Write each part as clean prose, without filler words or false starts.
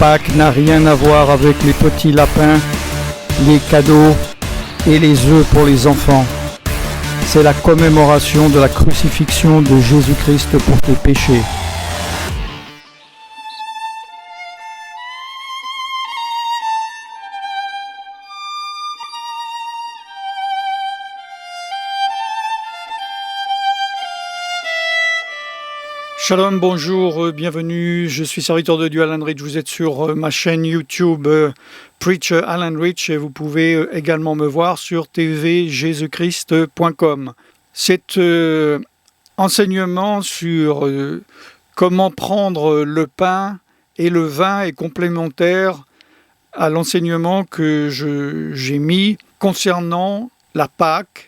Pâques n'a rien à voir avec les petits lapins, les cadeaux et les œufs pour les enfants. C'est la commémoration de la crucifixion de Jésus-Christ pour tes péchés. Shalom, bonjour, bienvenue, je suis serviteur de Dieu Alan Rich, vous êtes sur ma chaîne YouTube Preacher Alan Rich et vous pouvez également me voir sur tvjesuschrist.com. Cet enseignement sur comment prendre le pain et le vin est complémentaire à l'enseignement que j'ai mis concernant la Pâque,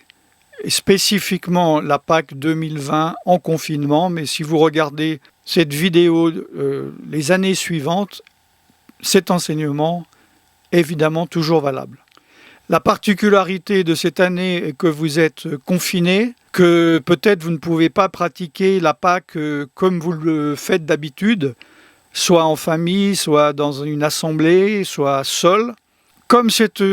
et spécifiquement la Pâque 2020 en confinement, mais si vous regardez cette vidéo les années suivantes, cet enseignement est évidemment toujours valable. La particularité de cette année est que vous êtes confinés, que peut-être vous ne pouvez pas pratiquer la Pâque comme vous le faites d'habitude, soit en famille, soit dans une assemblée, soit seul. Comme cette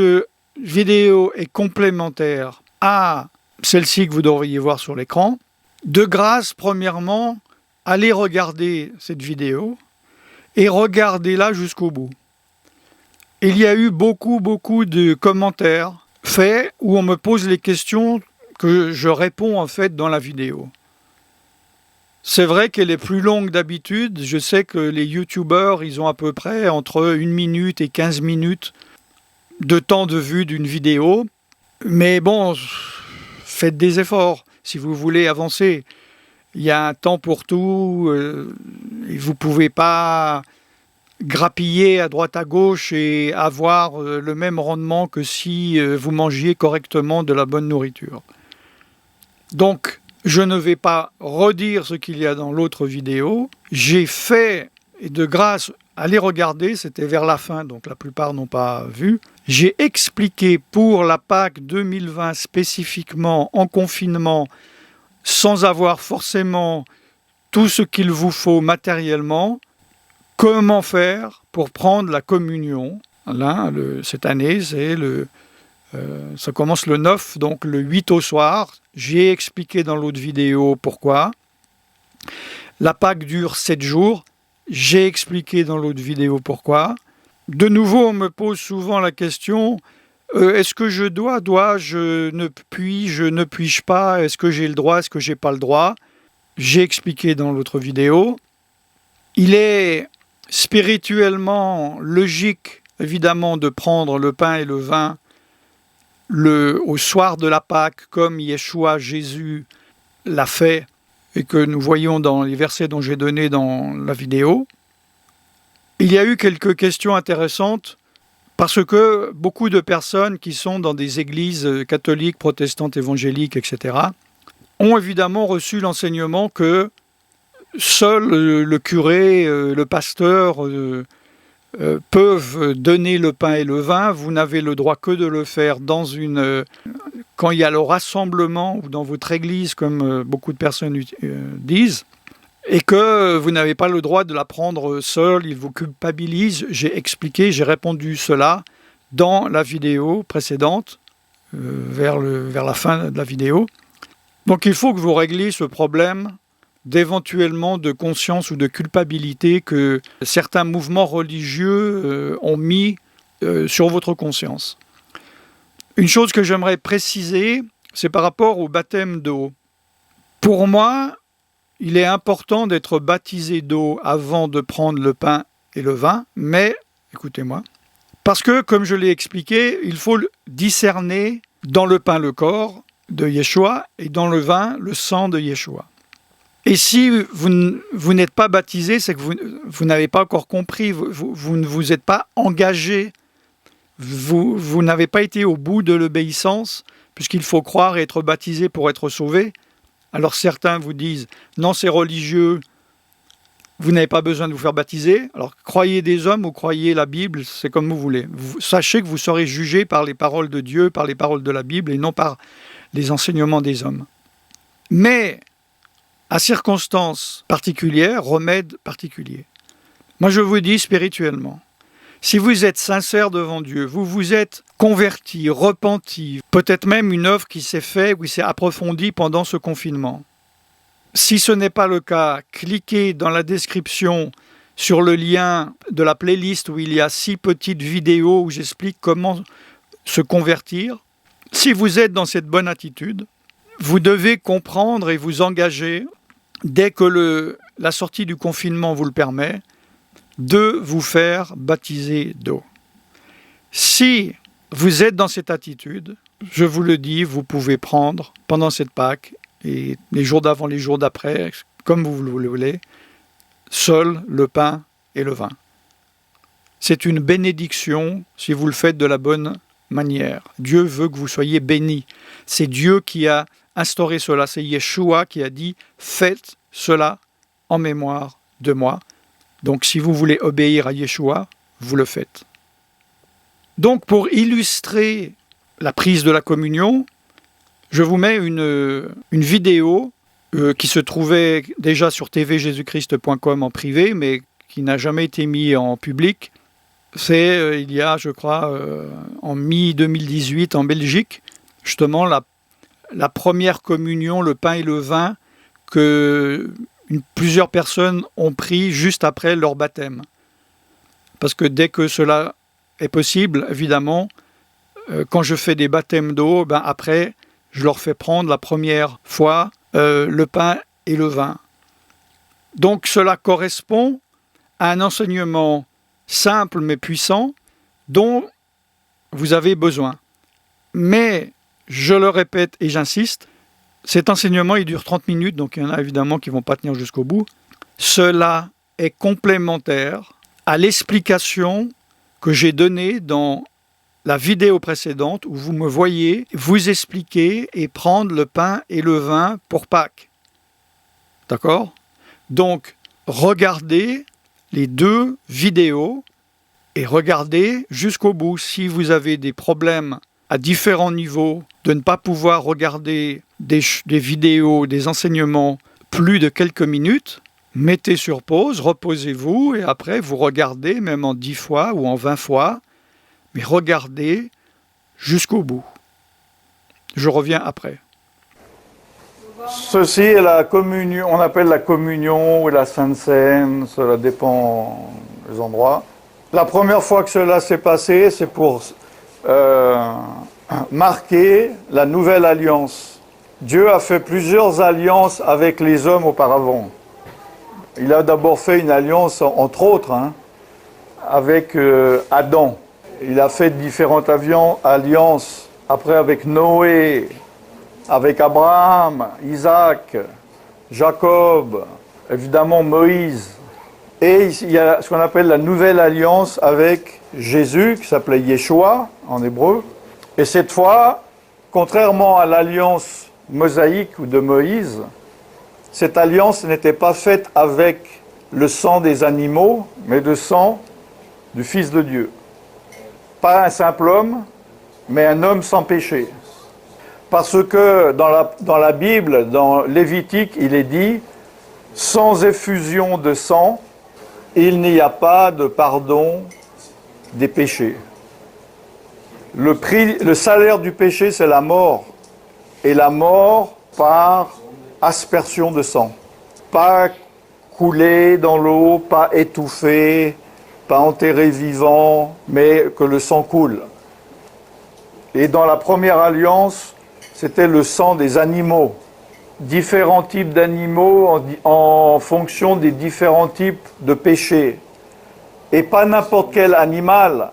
vidéo est complémentaire à celle-ci que vous devriez voir sur l'écran, de grâce, premièrement, allez regarder cette vidéo et regardez-la jusqu'au bout. Il y a eu beaucoup de commentaires faits où on me pose les questions que je réponds en fait dans la vidéo. C'est vrai qu'elle est plus longue d'habitude. Je sais que les youtubeurs, ils ont à peu près entre 1 minute et 15 minutes de temps de vue d'une vidéo. Mais bon, faites des efforts si vous voulez avancer. Il y a un temps pour tout. Et vous ne pouvez pas grappiller à droite à gauche et avoir le même rendement que si vous mangiez correctement de la bonne nourriture. Donc, je ne vais pas redire ce qu'il y a dans l'autre vidéo. J'ai fait, et de grâce, allez regarder, c'était vers la fin, donc la plupart n'ont pas vu. J'ai expliqué pour la Pâque 2020 spécifiquement en confinement, sans avoir forcément tout ce qu'il vous faut matériellement, comment faire pour prendre la communion. Là, cette année, ça commence le 9, donc le 8 au soir. J'ai expliqué dans l'autre vidéo pourquoi. La Pâque dure 7 jours. J'ai expliqué dans l'autre vidéo pourquoi. De nouveau, on me pose souvent la question, est-ce que je dois-je, ne puis-je pas, est-ce que j'ai le droit, est-ce que j'ai pas le droit? J'ai expliqué dans l'autre vidéo. Il est spirituellement logique, évidemment, de prendre le pain et le vin au soir de la Pâque, comme Yeshua, Jésus, l'a fait, et que nous voyons dans les versets dont j'ai donné dans la vidéo. Il y a eu quelques questions intéressantes parce que beaucoup de personnes qui sont dans des églises catholiques, protestantes, évangéliques, etc., ont évidemment reçu l'enseignement que seul le curé, le pasteur peuvent donner le pain et le vin. Vous n'avez le droit que de le faire quand il y a le rassemblement ou dans votre église, comme beaucoup de personnes disent. Et que vous n'avez pas le droit de la prendre seul, il vous culpabilise. J'ai expliqué, j'ai répondu cela dans la vidéo précédente, vers la fin de la vidéo. Donc il faut que vous régliez ce problème d'éventuellement de conscience ou de culpabilité que certains mouvements religieux ont mis sur votre conscience. Une chose que j'aimerais préciser, c'est par rapport au baptême d'eau. Pour moi, il est important d'être baptisé d'eau avant de prendre le pain et le vin, mais, écoutez-moi, parce que, comme je l'ai expliqué, il faut discerner dans le pain le corps de Yeshua et dans le vin le sang de Yeshua. Et si vous n'êtes pas baptisé, c'est que vous n'avez pas encore compris, vous ne vous êtes pas engagé, vous n'avez pas été au bout de l'obéissance, puisqu'il faut croire et être baptisé pour être sauvé. Alors certains vous disent, non c'est religieux, vous n'avez pas besoin de vous faire baptiser. Alors croyez des hommes ou croyez la Bible, c'est comme vous voulez. Sachez que vous serez jugés par les paroles de Dieu, par les paroles de la Bible et non par les enseignements des hommes. Mais à circonstances particulières, remède particulier. Moi je vous dis spirituellement, Si vous êtes sincère devant Dieu, vous vous êtes converti, repenti, peut-être même une œuvre qui s'est faite ou qui s'est approfondie pendant ce confinement. Si ce n'est pas le cas, cliquez dans la description sur le lien de la playlist où il y a 6 petites vidéos où j'explique comment se convertir. Si vous êtes dans cette bonne attitude, vous devez comprendre et vous engager, dès que la sortie du confinement vous le permet, de vous faire baptiser d'eau. Si vous êtes dans cette attitude, je vous le dis, vous pouvez prendre pendant cette Pâque et les jours d'avant, les jours d'après, comme vous le voulez, seul le pain et le vin. C'est une bénédiction si vous le faites de la bonne manière. Dieu veut que vous soyez bénis. C'est Dieu qui a instauré cela. C'est Yeshua qui a dit « Faites cela en mémoire de moi ». Donc si vous voulez obéir à Yeshua, vous le faites. Donc pour illustrer la prise de la communion, je vous mets une vidéo qui se trouvait déjà sur tvjesuchrist.com en privé, mais qui n'a jamais été mise en public. C'est il y a, je crois, en mi-2018 en Belgique, justement la première communion, le pain et le vin, que plusieurs personnes ont pris juste après leur baptême. Parce que dès que cela est possible, évidemment, quand je fais des baptêmes d'eau, après, je leur fais prendre la première fois le pain et le vin. Donc cela correspond à un enseignement simple mais puissant dont vous avez besoin. Mais, je le répète et j'insiste, cet enseignement il dure 30 minutes, donc il y en a évidemment qui ne vont pas tenir jusqu'au bout. Cela est complémentaire à l'explication que j'ai donnée dans la vidéo précédente où vous me voyez vous expliquer et prendre le pain et le vin pour Pâques. D'accord ? Donc, regardez les 2 vidéos et regardez jusqu'au bout. Si vous avez des problèmes à différents niveaux de ne pas pouvoir regarder des vidéos, des enseignements plus de quelques minutes, mettez sur pause, reposez-vous et après vous regardez même en 10 fois ou en 20 fois, mais regardez jusqu'au bout. Je reviens après. Ceci est la communion, on appelle la communion ou la Sainte Seine, cela dépend des endroits. La première fois que cela s'est passé, c'est pour marquer la nouvelle alliance. Dieu a fait plusieurs alliances avec les hommes auparavant. Il a d'abord fait une alliance, entre autres, avec Adam. Il a fait différentes alliances, après avec Noé, avec Abraham, Isaac, Jacob, évidemment Moïse. Et il y a ce qu'on appelle la nouvelle alliance avec Jésus, qui s'appelait Yeshua en hébreu. Et cette fois, contrairement à l'alliance mosaïque ou de Moïse, cette alliance n'était pas faite avec le sang des animaux, mais le sang du Fils de Dieu. Pas un simple homme, mais un homme sans péché. Parce que dans la Bible, dans Lévitique, il est dit « Sans effusion de sang, il n'y a pas de pardon des péchés. » Le salaire du péché, c'est la mort. Et la mort par aspersion de sang. Pas coulé dans l'eau, pas étouffé, pas enterré vivant, mais que le sang coule. Et dans la première alliance, c'était le sang des animaux. Différents types d'animaux en fonction des différents types de péchés. Et pas n'importe quel animal.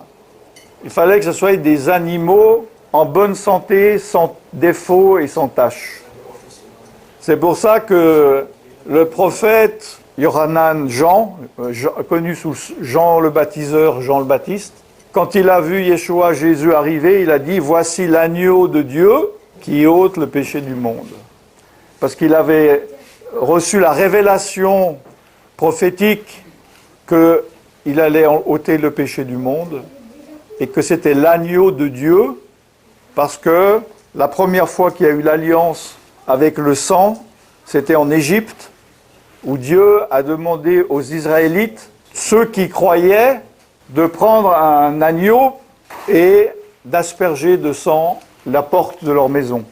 Il fallait que ce soit des animaux en bonne santé, sans défaut et sans tache. C'est pour ça que le prophète Yohanan Jean, connu sous Jean le Baptiseur, Jean le Baptiste, quand il a vu Yeshua Jésus arriver, il a dit « Voici l'agneau de Dieu qui ôte le péché du monde ». Parce qu'il avait reçu la révélation prophétique qu'il allait ôter le péché du monde et que c'était l'agneau de Dieu, parce que la première fois qu'il y a eu l'alliance avec le sang, c'était en Égypte, où Dieu a demandé aux Israélites, ceux qui croyaient, de prendre un agneau et d'asperger de sang la porte de leur maison.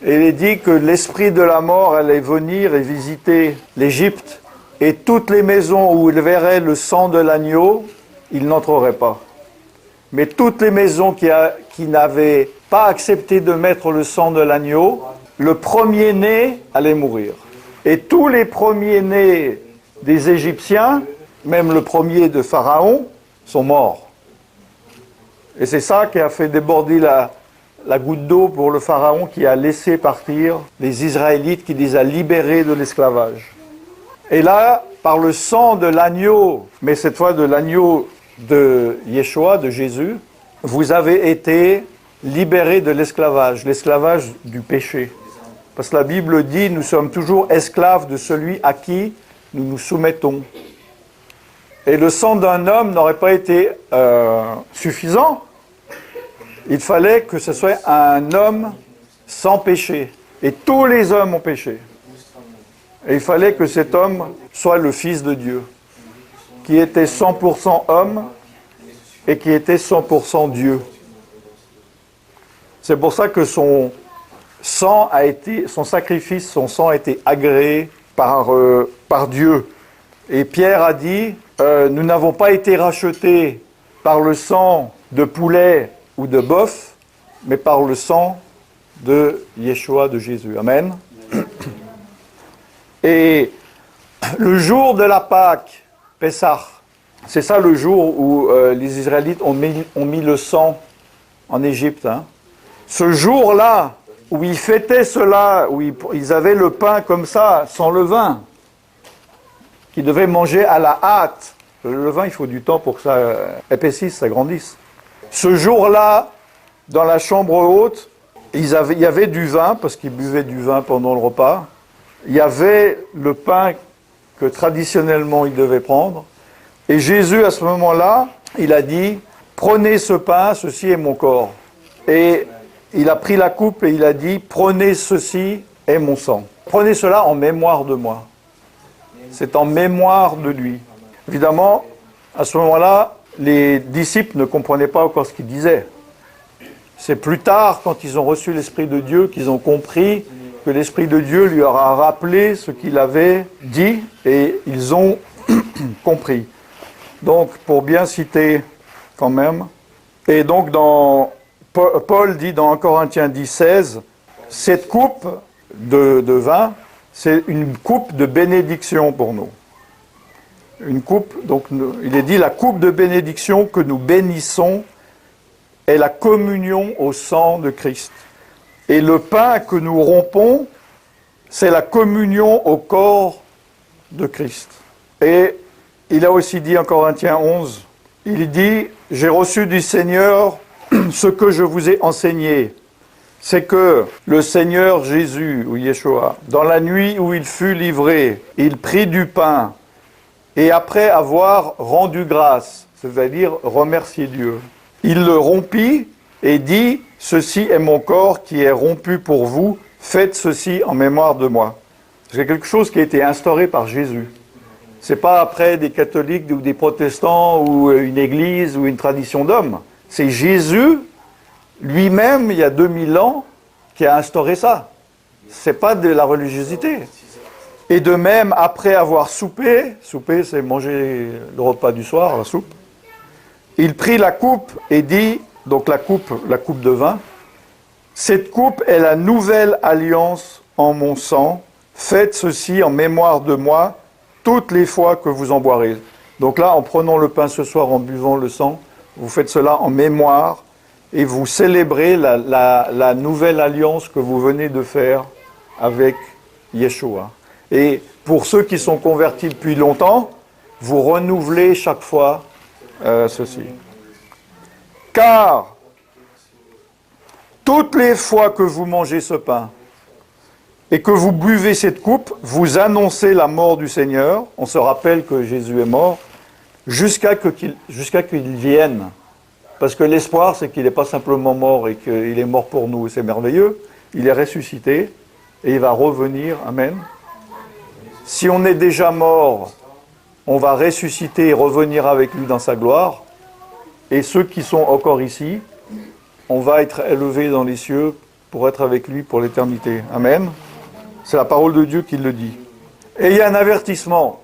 Et il est dit que l'esprit de la mort allait venir et visiter l'Égypte, et toutes les maisons où il verrait le sang de l'agneau, il n'entrerait pas. Mais toutes les maisons qui n'avaient pas accepté de mettre le sang de l'agneau, le premier-né allait mourir. Et tous les premiers-nés des Égyptiens, même le premier de Pharaon, sont morts. Et c'est ça qui a fait déborder la goutte d'eau pour le Pharaon qui a laissé partir les Israélites, qui les a libérés de l'esclavage. Et là, par le sang de l'agneau, mais cette fois de l'agneau de Yeshua, de Jésus, vous avez été libérés de l'esclavage du péché. Parce que la Bible dit, nous sommes toujours esclaves de celui à qui nous nous soumettons. Et le sang d'un homme n'aurait pas été suffisant. Il fallait que ce soit un homme sans péché. Et tous les hommes ont péché. Et il fallait que cet homme soit le Fils de Dieu, qui était 100% homme et qui était 100% Dieu. C'est pour ça que son sang son sacrifice, son sang a été agréé par Dieu. Et Pierre a dit, nous n'avons pas été rachetés par le sang de poulet ou de bœuf, mais par le sang de Yeshua, de Jésus. Amen. Et le jour de la Pâque, Pessah, c'est ça le jour où les Israélites ont mis le sang en Égypte. Hein. Ce jour-là, où ils fêtaient cela, où ils avaient le pain comme ça, sans levain, qu'ils devaient manger à la hâte. Le levain, il faut du temps pour que ça épaississe, ça grandisse. Ce jour-là, dans la chambre haute, il y avait du vin, parce qu'ils buvaient du vin pendant le repas. Il y avait le pain que traditionnellement ils devaient prendre. Et Jésus, à ce moment-là, il a dit, prenez ce pain, ceci est mon corps. Et il a pris la coupe et il a dit, prenez ceci est mon sang. Prenez cela en mémoire de moi. C'est en mémoire de lui. Évidemment, à ce moment-là, les disciples ne comprenaient pas encore ce qu'il disait. C'est plus tard, quand ils ont reçu l'Esprit de Dieu, qu'ils ont compris que l'Esprit de Dieu lui aura rappelé ce qu'il avait dit, et ils ont compris. Donc, pour bien citer quand même, et donc Paul dit dans 1 Corinthiens 10, 16, cette coupe de vin, c'est une coupe de bénédiction pour nous. Une coupe, donc il est dit la coupe de bénédiction que nous bénissons est la communion au sang de Christ. Et le pain que nous rompons, c'est la communion au corps de Christ. Et il a aussi dit en Corinthiens 11, il dit, j'ai reçu du Seigneur ce que je vous ai enseigné. C'est que le Seigneur Jésus, ou Yeshua, dans la nuit où il fut livré, il prit du pain, et après avoir rendu grâce, c'est-à-dire remercier Dieu, il le rompit et dit, ceci est mon corps qui est rompu pour vous, faites ceci en mémoire de moi. C'est quelque chose qui a été instauré par Jésus. Ce n'est pas après des catholiques ou des protestants ou une église ou une tradition d'homme. C'est Jésus lui-même, il y a 2000 ans, qui a instauré ça. Ce n'est pas de la religiosité. Et de même, après avoir soupé, c'est manger le repas du soir, la soupe, il prit la coupe et dit, donc la coupe de vin, cette coupe est la nouvelle alliance en mon sang, faites ceci en mémoire de moi toutes les fois que vous en boirez. Donc là, en prenant le pain ce soir, en buvant le sang, vous faites cela en mémoire et vous célébrez la nouvelle alliance que vous venez de faire avec Yeshua. Et pour ceux qui sont convertis depuis longtemps, vous renouvelez chaque fois ceci. Car toutes les fois que vous mangez ce pain et que vous buvez cette coupe, vous annoncez la mort du Seigneur. On se rappelle que Jésus est mort jusqu'à qu'il vienne. Parce que l'espoir, c'est qu'il n'est pas simplement mort et qu'il est mort pour nous, c'est merveilleux. Il est ressuscité et il va revenir. Amen. Si on est déjà mort, on va ressusciter et revenir avec lui dans sa gloire. Et ceux qui sont encore ici, on va être élevés dans les cieux pour être avec lui pour l'éternité. Amen. C'est la parole de Dieu qui le dit. Et il y a un avertissement.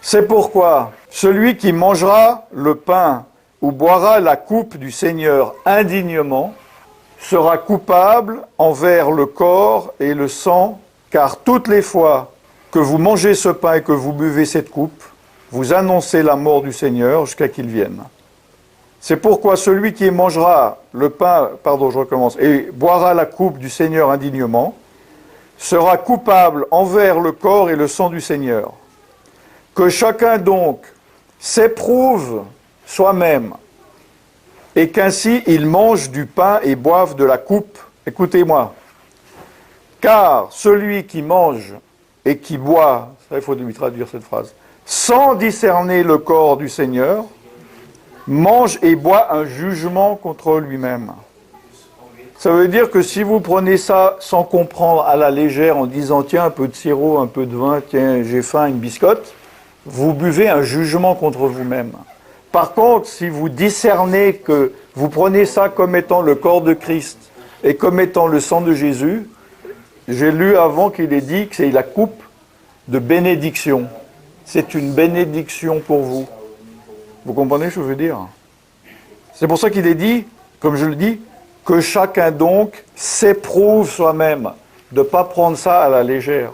C'est pourquoi celui qui mangera le pain ou boira la coupe du Seigneur indignement sera coupable envers le corps et le sang, car toutes les fois que vous mangez ce pain et que vous buvez cette coupe, vous annoncez la mort du Seigneur jusqu'à qu'il vienne. C'est pourquoi celui qui mangera le pain, et boira la coupe du Seigneur indignement, sera coupable envers le corps et le sang du Seigneur. Que chacun donc s'éprouve soi-même, et qu'ainsi il mange du pain et boive de la coupe. Écoutez-moi. Car celui qui mange et qui boit, ça il faut lui traduire cette phrase, sans discerner le corps du Seigneur, mange et boit un jugement contre lui-même. Ça veut dire que si vous prenez ça sans comprendre à la légère, en disant tiens, un peu de sirop, un peu de vin, tiens, j'ai faim, une biscotte, vous buvez un jugement contre vous-même. Par contre, si vous discernez que vous prenez ça comme étant le corps de Christ et comme étant le sang de Jésus, j'ai lu avant qu'il ait dit que c'est la coupe de bénédiction. C'est une bénédiction pour vous. Vous comprenez ce que je veux dire? C'est pour ça qu'il est dit, comme je le dis, que chacun donc s'éprouve soi-même, de ne pas prendre ça à la légère,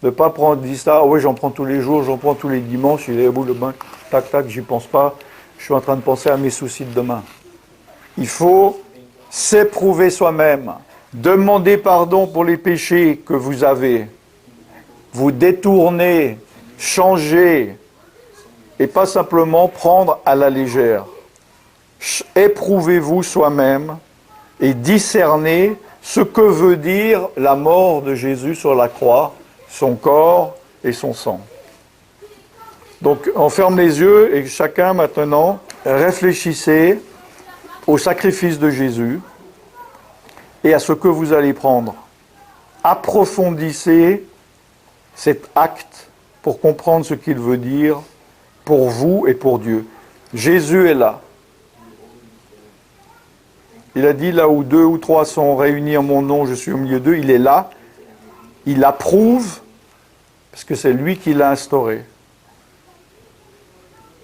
de ne pas prendre, dire ça, ah oui j'en prends tous les jours, j'en prends tous les dimanches, il est au bout de bain, tac tac, j'y pense pas, je suis en train de penser à mes soucis de demain. Il faut s'éprouver soi-même, demander pardon pour les péchés que vous avez, vous détourner, changer, et pas simplement prendre à la légère. Éprouvez-vous soi-même et discernez ce que veut dire la mort de Jésus sur la croix, son corps et son sang. Donc on ferme les yeux et chacun maintenant réfléchissez au sacrifice de Jésus et à ce que vous allez prendre. Approfondissez cet acte pour comprendre ce qu'il veut dire pour vous et pour Dieu. Jésus est là. Il a dit, là où 2 ou 3 sont réunis en mon nom, je suis au milieu d'eux. Il est là. Il approuve, parce que c'est lui qui l'a instauré.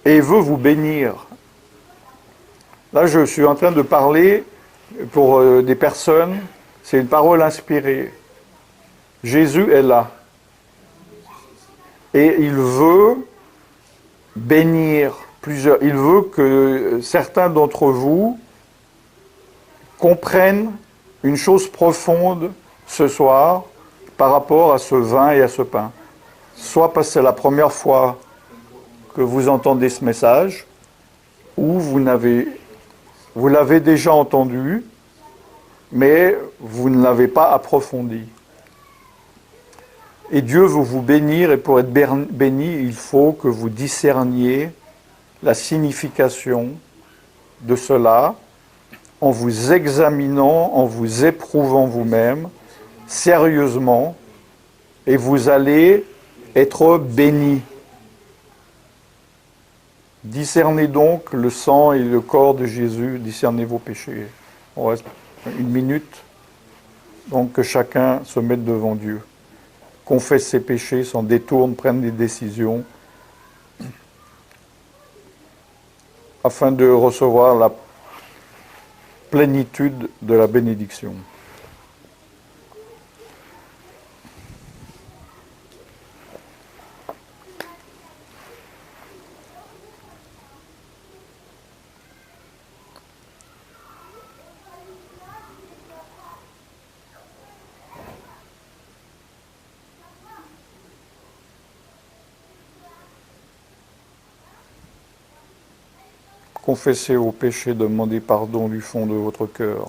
Et il veut vous bénir. Là, je suis en train de parler pour des personnes. C'est une parole inspirée. Jésus est là. Et il veut bénir plusieurs. Il veut que certains d'entre vous comprennent une chose profonde ce soir par rapport à ce vin et à ce pain. Soit parce que c'est la première fois que vous entendez ce message, ou vous l'avez déjà entendu, mais vous ne l'avez pas approfondi. Et Dieu veut vous bénir, et pour être béni, il faut que vous discerniez la signification de cela, en vous examinant, en vous éprouvant vous-même, sérieusement, et vous allez être bénis. Discernez donc le sang et le corps de Jésus, discernez vos péchés. On reste 1 minute, donc que chacun se mette devant Dieu, confesse ses péchés, s'en détourne, prenne des décisions, afin de recevoir la plénitude de la bénédiction. Confessez vos péchés, demandez pardon du fond de votre cœur.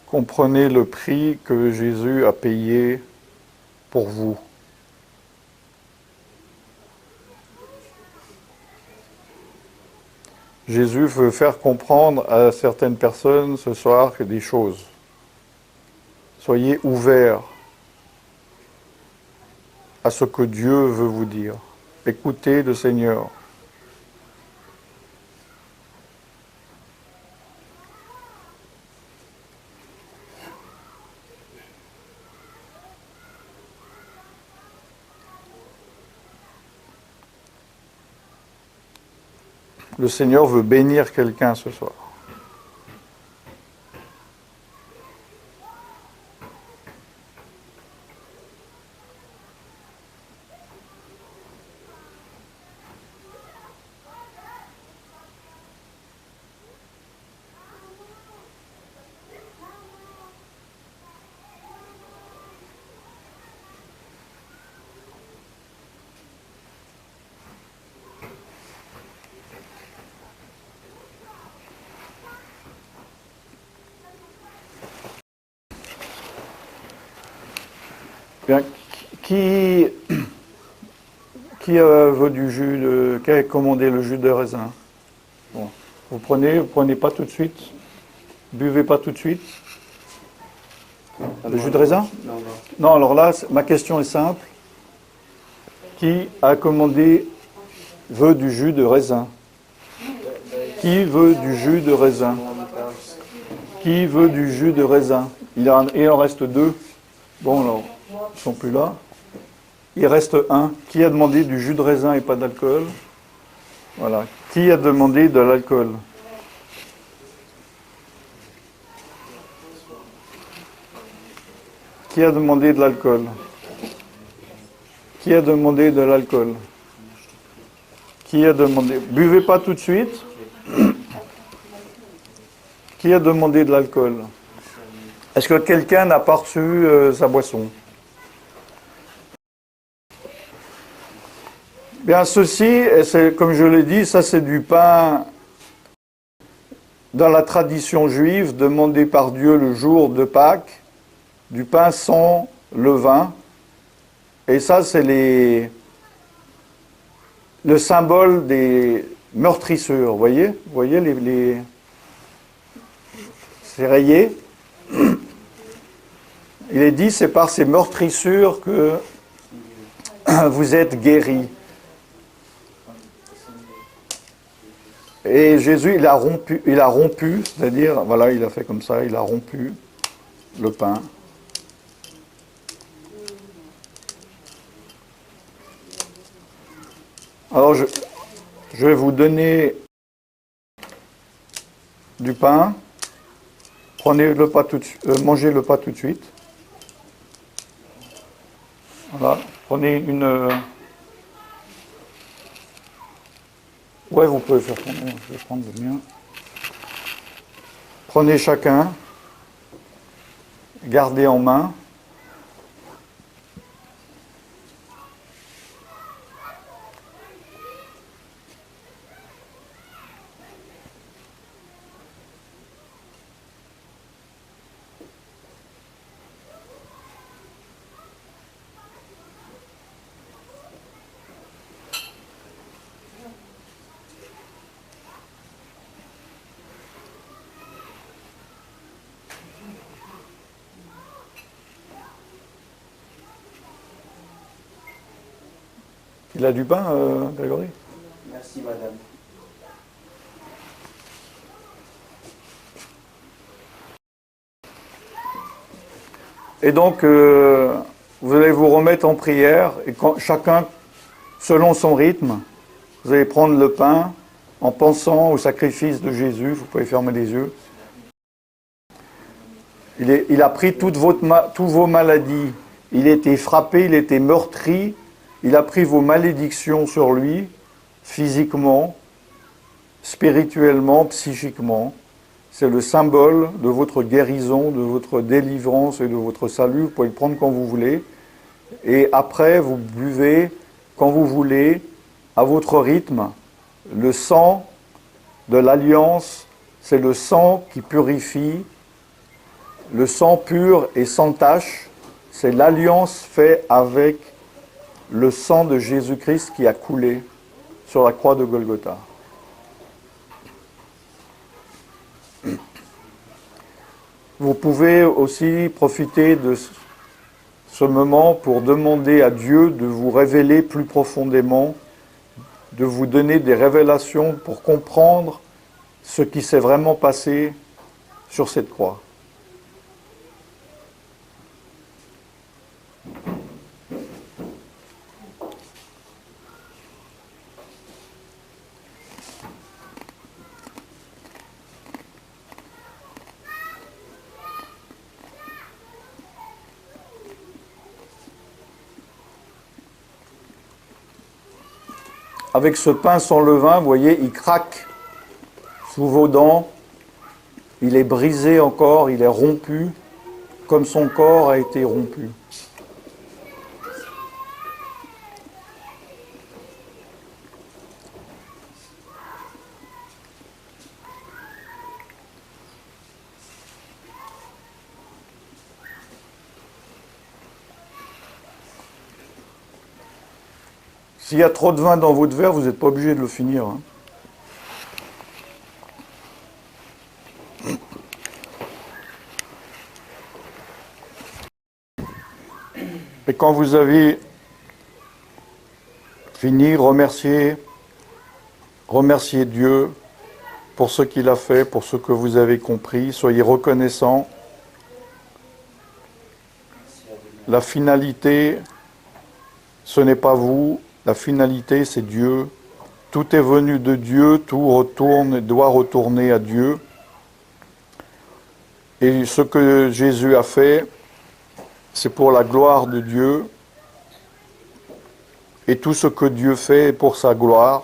Comprenez le prix que Jésus a payé pour vous. Jésus veut faire comprendre à certaines personnes ce soir des choses. Soyez ouverts à ce que Dieu veut vous dire. Écoutez le Seigneur. Le Seigneur veut bénir quelqu'un ce soir. Bien, qui veut du jus de... Qui a commandé le jus de raisin? Bon. Vous prenez pas tout de suite? Buvez pas tout de suite? Le jus de raisin? Non, non. Non, alors là, ma question est simple. Qui a commandé, veut du jus de raisin? Qui veut du jus de raisin? Qui veut du jus de raisin? Il en reste deux. Bon, alors, ils ne sont plus là. Il reste un. Qui a demandé du jus de raisin et pas d'alcool? Voilà. Qui a demandé de l'alcool? Qui a demandé de l'alcool? Qui a demandé de l'alcool? Qui a demandé? Buvez pas tout de suite. Qui a demandé de l'alcool? Est-ce que quelqu'un n'a pas reçu sa boisson? Bien, ceci, comme je l'ai dit, ça c'est du pain dans la tradition juive demandé par Dieu le jour de Pâques, du pain sans levain. Et ça, c'est le symbole des meurtrissures. Vous voyez c'est rayé. Il est dit, c'est par ces meurtrissures que vous êtes guéris. Et Jésus, il a rompu, c'est-à-dire, voilà, il a fait comme ça, il a rompu le pain. Alors, je vais vous donner du pain. Prenez-le pas tout de suite, mangez-le pas tout de suite. Voilà, prenez une... Ouais, vous pouvez faire tourner, je vais prendre le mien. Prenez chacun, gardez en main. Il a du pain, Grégory? Merci, madame. Et donc, vous allez vous remettre en prière, et chacun, selon son rythme, vous allez prendre le pain en pensant au sacrifice de Jésus. Vous pouvez fermer les yeux. Il a pris toutes vos maladies. Il était frappé, il était meurtri. Il a pris vos malédictions sur lui, physiquement, spirituellement, psychiquement. C'est le symbole de votre guérison, de votre délivrance et de votre salut. Vous pouvez le prendre quand vous voulez. Et après, vous buvez quand vous voulez, à votre rythme. Le sang de l'alliance, c'est le sang qui purifie. Le sang pur et sans tache, c'est l'alliance faite avec le sang de Jésus-Christ qui a coulé sur la croix de Golgotha. Vous pouvez aussi profiter de ce moment pour demander à Dieu de vous révéler plus profondément, de vous donner des révélations pour comprendre ce qui s'est vraiment passé sur cette croix. Avec ce pain sans levain, vous voyez, il craque sous vos dents, il est brisé encore, il est rompu, comme son corps a été rompu. S'il y a trop de vin dans votre verre, vous n'êtes pas obligé de le finir. Hein. Et quand vous avez fini, remerciez Dieu pour ce qu'il a fait, pour ce que vous avez compris. Soyez reconnaissants. La finalité, ce n'est pas vous. La finalité, c'est Dieu. Tout est venu de Dieu, tout retourne et doit retourner à Dieu. Et ce que Jésus a fait, c'est pour la gloire de Dieu. Et tout ce que Dieu fait est pour sa gloire.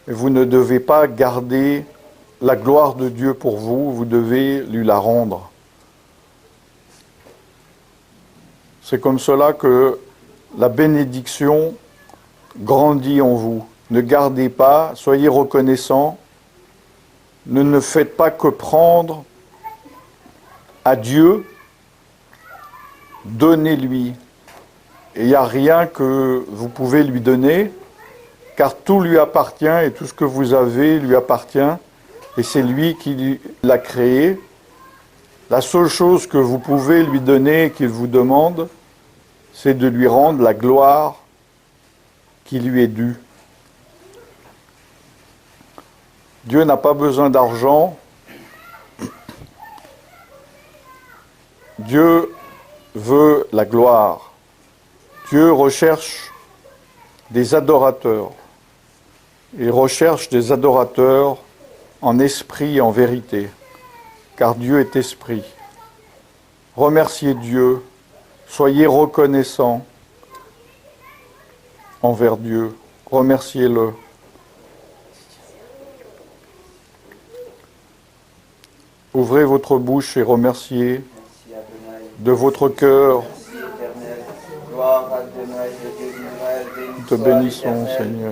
Et vous ne devez pas garder la gloire de Dieu pour vous, vous devez lui la rendre. C'est comme cela que la bénédiction grandit en vous. Ne gardez pas, soyez reconnaissants. Ne faites pas que prendre à Dieu, donnez-lui. Et il n'y a rien que vous pouvez lui donner, car tout lui appartient et tout ce que vous avez lui appartient. Et c'est lui qui l'a créé. La seule chose que vous pouvez lui donner et qu'il vous demande, c'est de lui rendre la gloire qui lui est due. Dieu n'a pas besoin d'argent. Dieu veut la gloire. Dieu recherche des adorateurs. Il recherche des adorateurs en esprit et en vérité, car Dieu est esprit. Remerciez Dieu, soyez reconnaissants envers Dieu, remerciez-le. Ouvrez votre bouche et remerciez de votre cœur. Nous te bénissons, Seigneur.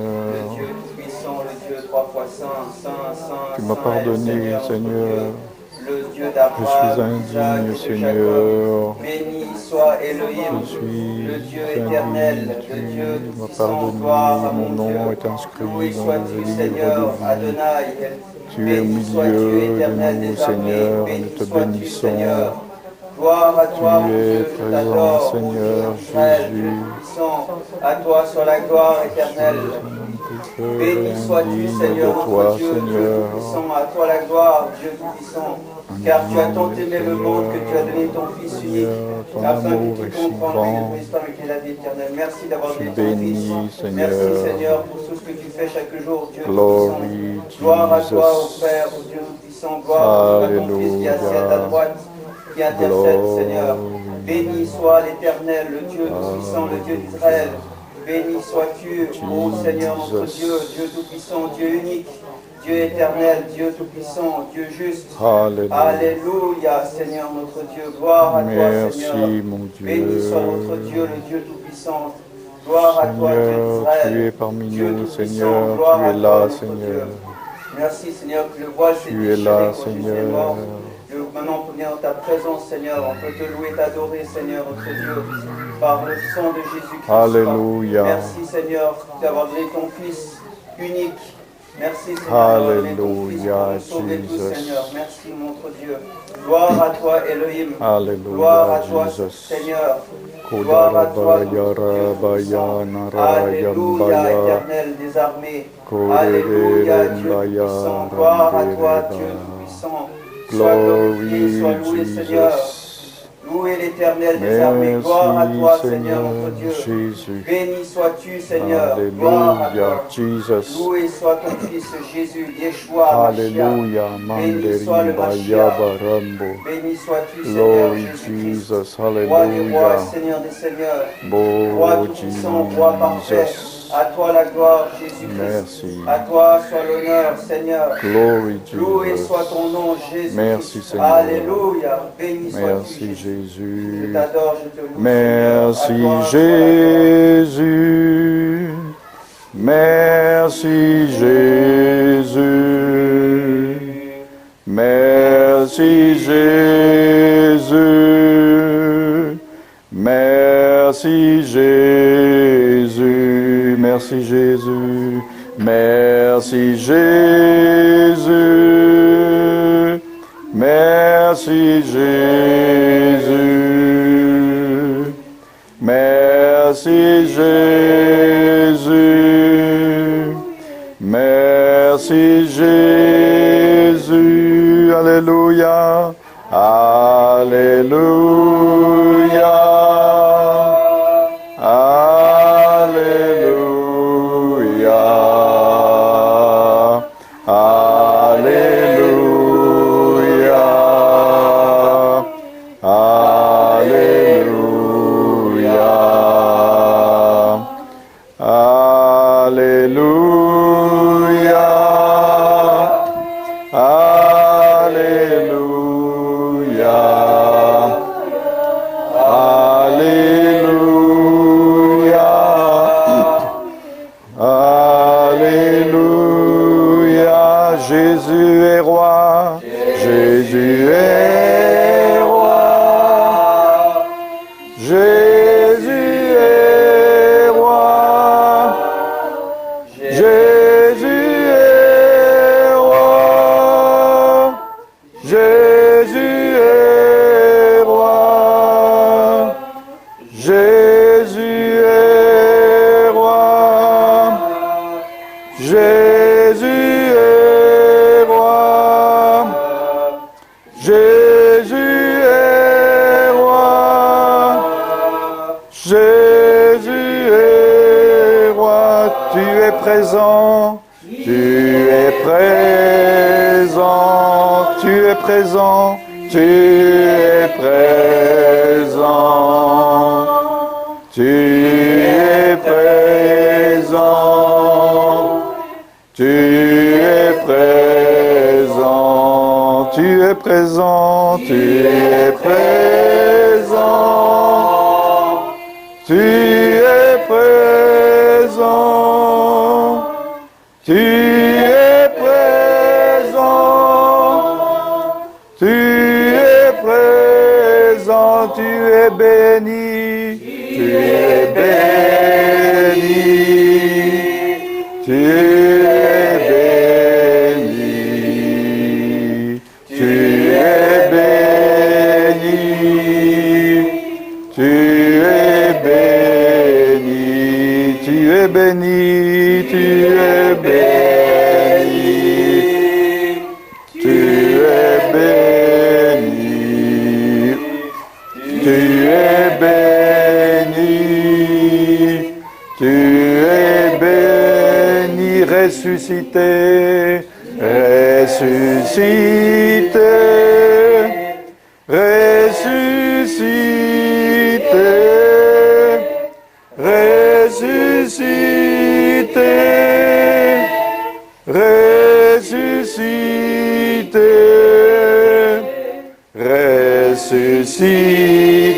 Tu m'as pardonné, Seigneur. Je suis indigne, Seigneur. Béni soit Elohim, Je suis le Dieu indigne. éternel, le Dieu Tu m'as tout-puissant, pardonné. gloire à Mon mon nom Dieu. est inscrit Loué dans le sois-tu, livre Seigneur, de vie. Adonai. Tu es au Béni sois-tu, milieu éternel de nous, des armées. Seigneur. Nous Béni te sois-tu, bénissons. Seigneur. Gloire à toi, Tu mon es Dieu, je présent, t'adore, mon Dieu Seigneur d'Israël, Dieu Jésus. tout-puissant. À toi soit la gloire éternelle. Béni sois-tu, Indigne Seigneur, de notre toi, Dieu, Dieu Seigneur. tout-puissant. À toi la gloire, Dieu tout-puissant. Car tu as tant aimé le monde que tu as donné ton Fils unique, ton afin amour que est quiconque si croit en lui ne grand. brise pas, mais qu'il ait la vie éternelle. Merci d'avoir Je suis donné ton Fils. béni, Seigneur. Merci, Seigneur, pour tout ce que tu fais chaque jour, Dieu Glory, tout-puissant. Gloire à toi, ô Jesus. Père, ô Dieu tout-puissant. Gloire à ton Fils qui est assis à ta Alléluia. droite, qui intercède, Glory. Seigneur. Béni soit l'Éternel, le Dieu tout-puissant, le Dieu d'Israël. Béni sois-tu, ô Seigneur, notre Dieu, Dieu tout-puissant, Dieu unique, Dieu éternel, Dieu tout-puissant, Dieu juste. Alléluia. Alléluia, Seigneur notre Dieu. Gloire à toi, Seigneur. Merci, mon Dieu. Béni soit notre Dieu, le Dieu tout-puissant. Gloire à toi, Dieu Seigneur, d'Israël. tu es parmi Dieu nous, tout-puissant, Seigneur. gloire Tu à es toi, là, notre Seigneur. Dieu. Merci, Seigneur, que le voile s'est Tu es déchiré là, quand Jésus est Seigneur. mort. Et maintenant, on peut venir dans ta présence, Seigneur. On peut te louer, t'adorer, Seigneur, notre Dieu, par le sang de Jésus-Christ. Alléluia. Merci, Seigneur, d'avoir donné ton Fils unique Merci Seigneur, de donner ton Fils Alléluia, pour nous sauver tous, Jesus. Seigneur. Merci notre Dieu. Gloire à toi Elohim. Alléluia, Gloire à toi Jesus. Seigneur. Gloire à toi notre Dieu Kodarabaya, tout-puissant. Naraya, Alléluia Baya. éternel des armées. Alléluia Dieu tout-puissant. Gloire à toi Dieu tout-puissant. Sois glorifié, sois Glory, loué Seigneur. Jesus. Loué l'Éternel des armées, gloire à toi Seigneur notre Dieu. Jésus. Béni sois-tu Seigneur, gloire à Alléluia, toi. Jesus. Loué soit ton Fils Jésus, Yeshua, Alléluia, béni soit le Manderi, Mashiach. Bayabarambo. Béni sois-tu Seigneur Glory, Jésus-Christ, Jesus. Roi des Hallelujah. rois, Seigneur des seigneurs, Roi Oh, tout-puissant, Roi parfait. Jesus. À toi la gloire Jésus-Christ, Merci. à toi soit l'honneur Seigneur. Glory, Loué Jesus. soit ton nom Jésus-Christ. Merci, Seigneur. Alléluia, béni sois-tu Merci, Jésus. Je Jésus. t'adore, je te loue Merci, Seigneur. À toi soit la gloire. Jésus. Merci, Jésus. Merci, Jésus. Merci, Jésus. Merci, Jésus. Merci, Jésus. Merci, Jésus. Merci, Jésus. Merci, Jésus. Alléluia. Alléluia. Alléluia. Alléluia. Alléluia. Alléluia. Alléluia. Alléluia. Alléluia. Jésus est roi. Jésus est roi. Jésus est roi. Jésus est roi. Jésus est roi. Jésus est roi. Jésus est roi. Jésus est roi. Jésus est roi. Tu es présent. Tu es présent. Tu es présent. Tu es présent. Tu es présent. Tu es présent. Tu es présent. Tu es présent. Tu es présent. Tu es présent. Tu es présent. Tu es béni. Tu es béni. Tu es béni. Tu es béni. Tu es béni. Tu es béni. Tu es béni. Tu es béni. Tu es béni. Tu es béni. Ressuscité. Ressuscité. Ressuscité. Ressuscité. Ressuscité.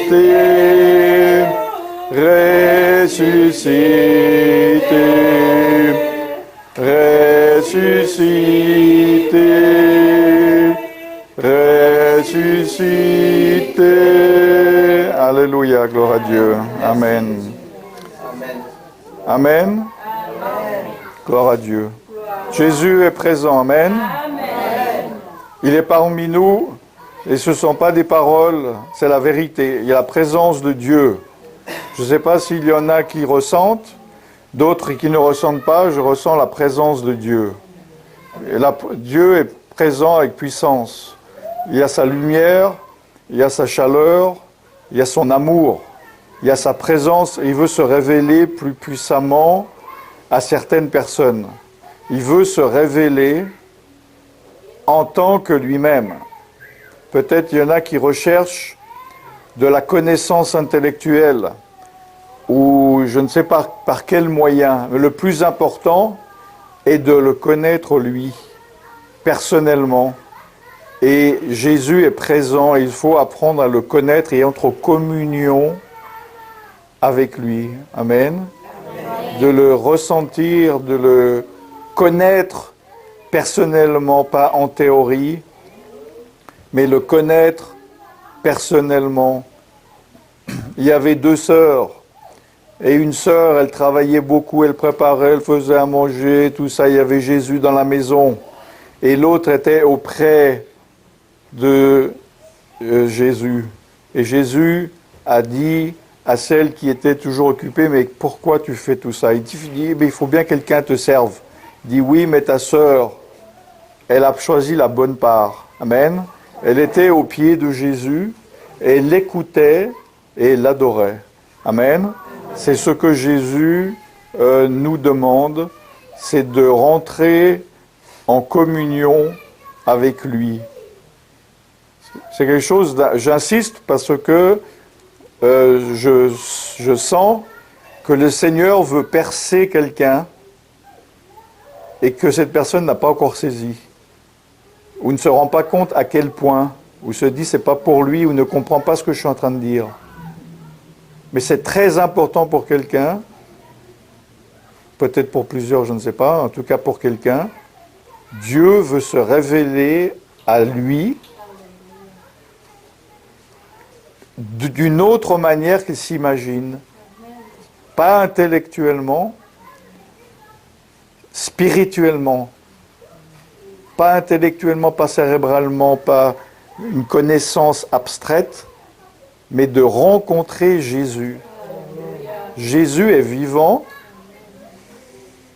Ressuscité. Ressuscité. Ressuscité. Ressuscité. Alléluia, gloire à Dieu. Amen. Amen. Amen. Gloire à Dieu. Jésus est présent, amen. Il est parmi nous, et ce ne sont pas des paroles, c'est la vérité. Il y a la présence de Dieu. Je ne sais pas s'il y en a qui ressentent, d'autres qui ne ressentent pas, je ressens la présence de Dieu. Et Dieu est présent avec puissance. Il y a sa lumière, il y a sa chaleur, il y a son amour, il y a sa présence, et il veut se révéler plus puissamment à certaines personnes. Il veut se révéler en tant que lui-même. Peut-être il y en a qui recherchent de la connaissance intellectuelle, ou je ne sais pas par quel moyen, mais le plus important est de le connaître lui, personnellement. Et Jésus est présent, et il faut apprendre à le connaître et entrer en communion avec lui. Amen. De le ressentir, de le connaître personnellement, pas en théorie, mais le connaître personnellement. Il y avait 2 sœurs, et une sœur, elle travaillait beaucoup, elle préparait, elle faisait à manger, tout ça, il y avait Jésus dans la maison. Et l'autre était auprès de Jésus. Et Jésus a dit à celle qui était toujours occupée, mais pourquoi tu fais tout ça? Il dit, mais il faut bien que quelqu'un te serve. Il dit, oui, mais ta sœur, elle a choisi la bonne part. Amen. Elle était aux pieds de Jésus, et elle l'écoutait et elle l'adorait. Amen. C'est ce que Jésus nous demande, c'est de rentrer en communion avec lui. C'est quelque chose, j'insiste parce que je sens que le Seigneur veut percer quelqu'un et que cette personne n'a pas encore saisi, ou ne se rend pas compte à quel point, ou se dit c'est pas pour lui, ou ne comprend pas ce que je suis en train de dire. Mais c'est très important pour quelqu'un, peut-être pour plusieurs, je ne sais pas, en tout cas pour quelqu'un. Dieu veut se révéler à lui d'une autre manière qu'il s'imagine. Pas intellectuellement, spirituellement. Pas intellectuellement, pas cérébralement, pas une connaissance abstraite, mais de rencontrer Jésus. Jésus est vivant,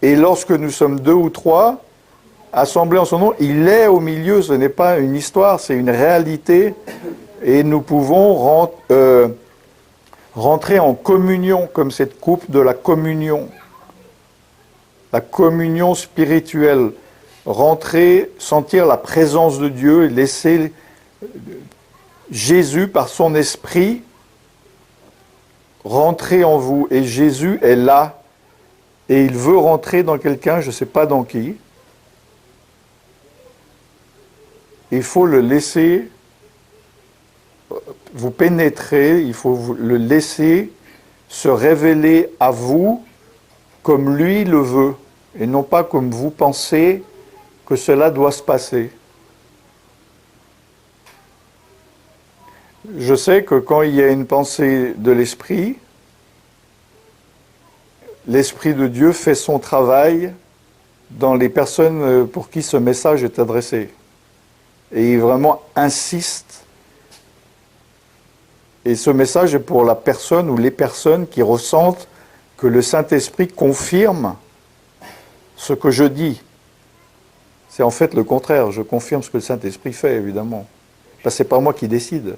et lorsque nous sommes 2 ou 3, assemblés en son nom, il est au milieu, ce n'est pas une histoire, c'est une réalité, et nous pouvons rentrer en communion, comme cette coupe de la communion spirituelle, rentrer, sentir la présence de Dieu, et laisser Jésus, par son esprit, rentrer en vous, et Jésus est là, et il veut rentrer dans quelqu'un, je ne sais pas dans qui. Il faut le laisser vous pénétrer, il faut le laisser se révéler à vous comme lui le veut, et non pas comme vous pensez que cela doit se passer. Je sais que quand il y a une pensée de l'Esprit, l'Esprit de Dieu fait son travail dans les personnes pour qui ce message est adressé. Et il vraiment insiste. Et ce message est pour la personne ou les personnes qui ressentent que le Saint-Esprit confirme ce que je dis. C'est en fait le contraire. Je confirme ce que le Saint-Esprit fait, évidemment. Parce que ce n'est pas moi qui décide.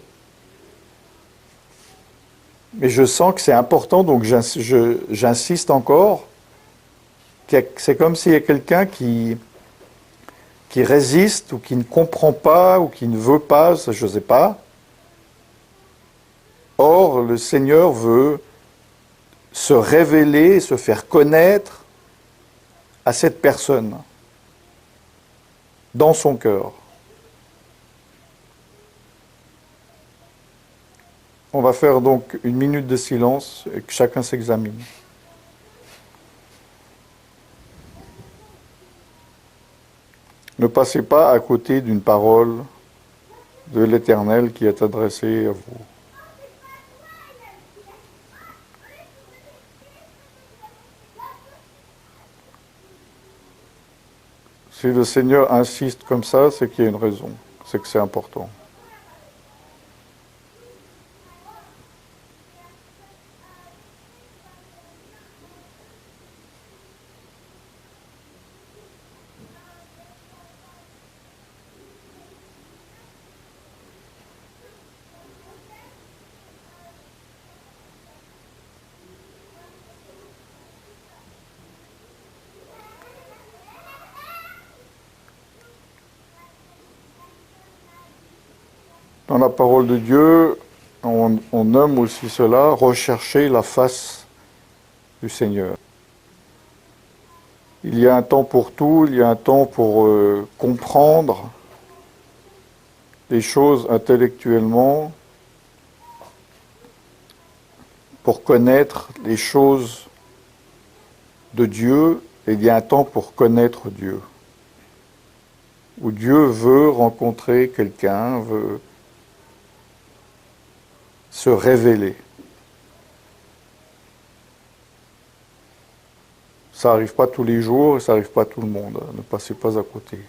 Mais je sens que c'est important, donc j'insiste encore. C'est comme s'il y a quelqu'un qui résiste, ou qui ne comprend pas, ou qui ne veut pas, je ne sais pas. Or, le Seigneur veut se révéler, se faire connaître à cette personne, dans son cœur. On va faire donc 1 minute de silence et que chacun s'examine. Ne passez pas à côté d'une parole de l'Éternel qui est adressée à vous. Si le Seigneur insiste comme ça, c'est qu'il y a une raison, c'est que c'est important. Dans la parole de Dieu, on nomme aussi cela, rechercher la face du Seigneur. Il y a un temps pour tout, il y a un temps pour comprendre les choses intellectuellement, pour connaître les choses de Dieu, et il y a un temps pour connaître Dieu. Où Dieu veut rencontrer quelqu'un, veut se révéler. Ça n'arrive pas tous les jours et ça n'arrive pas à tout le monde. Ne passez pas à côté.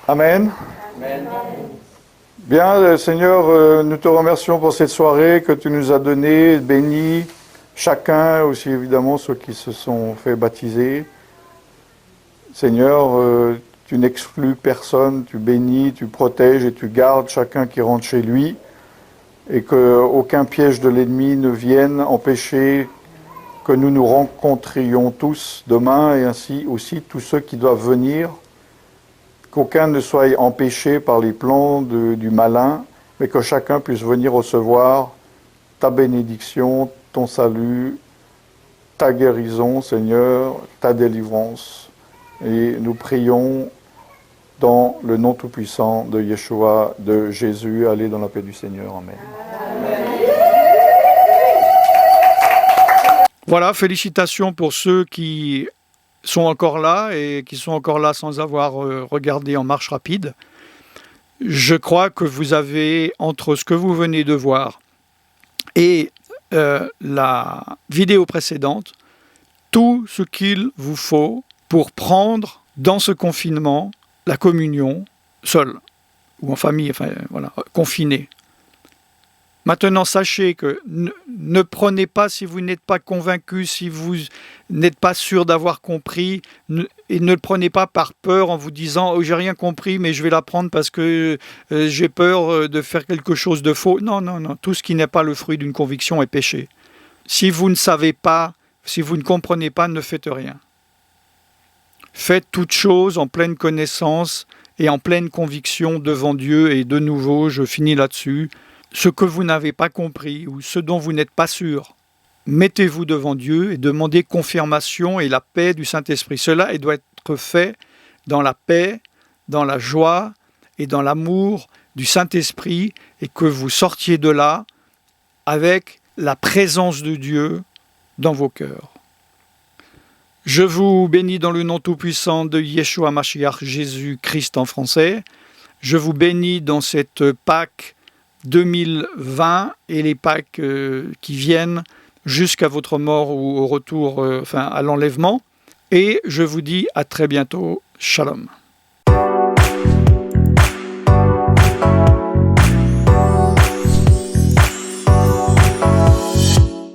Amen. Amen. Bien, Seigneur, nous te remercions pour cette soirée que tu nous as donnée, bénie, chacun, aussi évidemment ceux qui se sont fait baptiser. Seigneur, tu n'exclus personne, tu bénis, tu protèges et tu gardes chacun qui rentre chez lui, et qu'aucun piège de l'ennemi ne vienne empêcher que nous nous rencontrions tous demain, et ainsi aussi tous ceux qui doivent venir. Qu'aucun ne soit empêché par les plans du malin, mais que chacun puisse venir recevoir ta bénédiction, ton salut, ta guérison, Seigneur, ta délivrance. Et nous prions dans le nom tout-puissant de Yeshua, de Jésus. Allez dans la paix du Seigneur. Amen. Voilà, félicitations pour ceux qui sont encore là et qui sont encore là sans avoir regardé en marche rapide. Je crois que vous avez, entre ce que vous venez de voir et la vidéo précédente, tout ce qu'il vous faut pour prendre dans ce confinement la communion seul ou en famille, enfin voilà, confiné. Maintenant, sachez que ne prenez pas si vous n'êtes pas convaincu, si vous n'êtes pas sûr d'avoir compris, et ne le prenez pas par peur en vous disant « Oh, j'ai rien compris, mais je vais l'apprendre parce que j'ai peur de faire quelque chose de faux. » Non, non, non. Tout ce qui n'est pas le fruit d'une conviction est péché. Si vous ne savez pas, si vous ne comprenez pas, ne faites rien. Faites toutes choses en pleine connaissance et en pleine conviction devant Dieu. Et de nouveau, je finis là-dessus. Ce que vous n'avez pas compris ou ce dont vous n'êtes pas sûr, mettez-vous devant Dieu et demandez confirmation et la paix du Saint-Esprit. Cela doit être fait dans la paix, dans la joie et dans l'amour du Saint-Esprit, et que vous sortiez de là avec la présence de Dieu dans vos cœurs. Je vous bénis dans le nom tout-puissant de Yeshua Mashiach, Jésus-Christ en français. Je vous bénis dans cette Pâques 2020 et les Pâques qui viennent jusqu'à votre mort ou au retour, à l'enlèvement. Et je vous dis à très bientôt. Shalom.